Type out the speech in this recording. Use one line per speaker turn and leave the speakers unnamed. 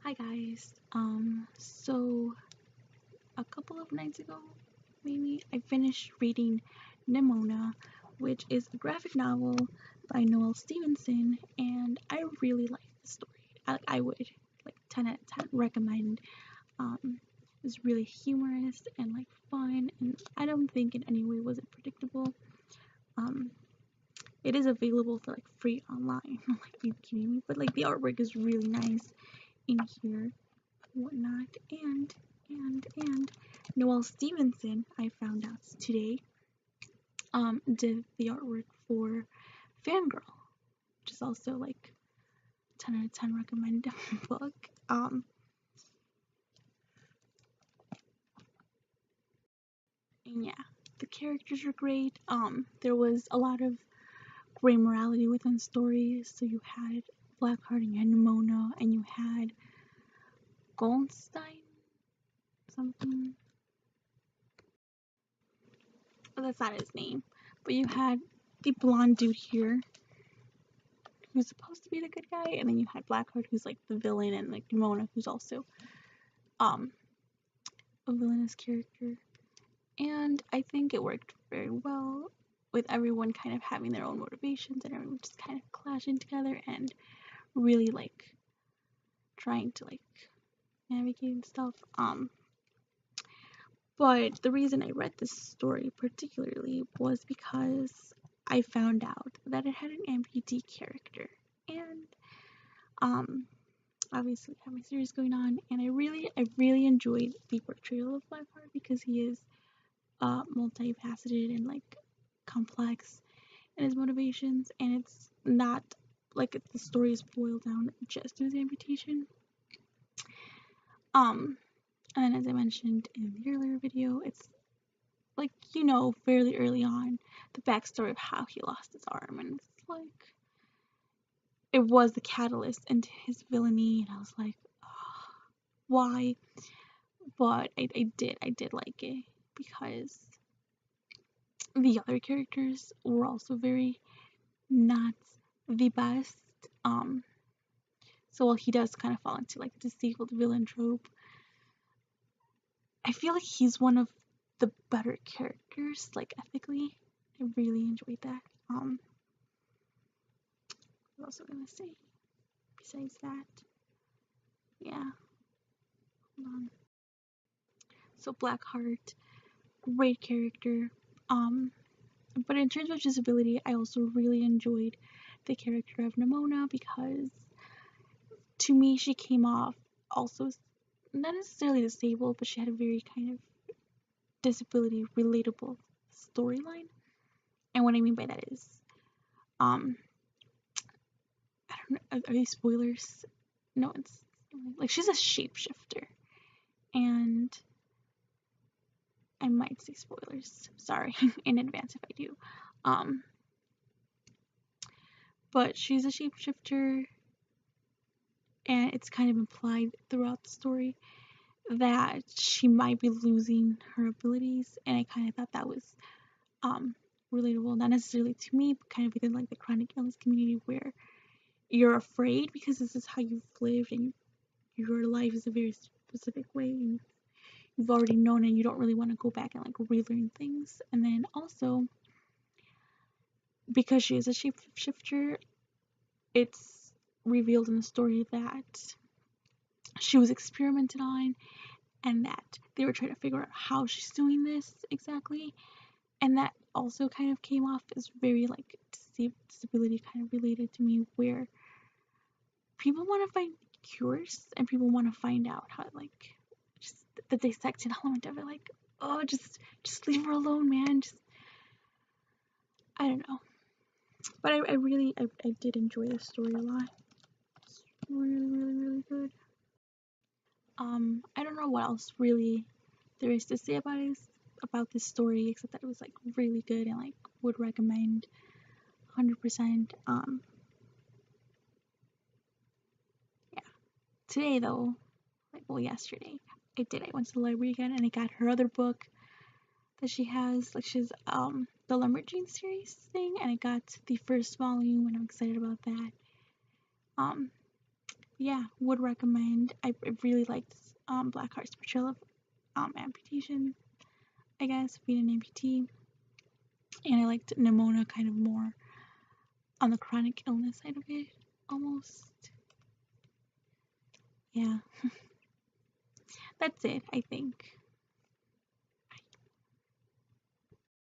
Hi guys. So a couple of nights ago, maybe, I finished reading Nimona, which is a graphic novel by Noel Stevenson, and I really like the story. I would like 10 out of 10 recommend. It's really humorous and like fun, and I don't think in any way was it predictable. Um, it is available for like free online. Like, are you kidding me? But like the artwork is really nice in here. Whatnot, and Noel Stevenson, I found out today, did the artwork for Fangirl, which is also like 10 out of 10 recommended book. And yeah, the characters are great. There was a lot of gray morality within stories. So you had Blackheart, and you had Nimona, and you had Goldstein, something. But that's not his name. But you had the blonde dude here who's supposed to be the good guy, and then you had Blackheart who's like the villain, and like Nimona who's also um a villainous character. And I think it worked very well with everyone kind of having their own motivations and everyone just kind of clashing together and really like trying to like navigate and stuff. But the reason I read this story particularly was because I found out that it had an amputee character. And um obviously have my series going on, and I really enjoyed the portrayal of Blackheart because he is multifaceted and like complex in his motivations, and it's not like the story is boiled down just to his amputation. Um, and as I mentioned in the earlier video, it's like fairly early on the backstory of how he lost his arm, and it's like it was the catalyst into his villainy, and I was like, oh, why? But I did like it because the other characters were also very not the best. Um, so while he does kind of fall into like the disabled villain trope, I feel like he's one of the better characters, like ethically. I really enjoyed that. What else was I gonna say besides that? Yeah, hold on. So Blackheart, great character. Um, but in terms of disability, I also really enjoyed the character of Nimona because to me she came off also not necessarily disabled, but she had a very kind of disability relatable storyline. And what I mean by that is, um, I don't know, are these spoilers? No, it's like she's a shapeshifter, and I might say spoilers. Sorry in advance if I do. Um, but she's a shapeshifter, and it's kind of implied throughout the story that she might be losing her abilities, and I kind of thought that was um relatable, not necessarily to me, but kind of within like the chronic illness community where you're afraid because this is how you've lived and your life is a very specific way and you've already known and you don't really want to go back and like relearn things. And then also because she is a shapeshifter, it's revealed in the story that she was experimented on and that they were trying to figure out how she's doing this exactly, and that also kind of came off as very like disability kind of related to me, where people want to find cures and people want to find out how like just the dissected element of it, like, oh, just leave her alone, man. Just I don't know, but I did enjoy the story a lot. It's really good. I don't know what else really there is to say about this story except that it was like really good and like would recommend 100%. Yeah. Today though, like, well, yesterday I went to the library again and I got her other book that she has. Like, she's the Lumberjane series thing, and I got the first volume and I'm excited about that. Um yeah, would recommend. I really liked Blackheart's portrayal of amputation, I guess, being an amputee. And I liked Nimona kind of more on the chronic illness side of it, almost. Yeah. That's it, I think.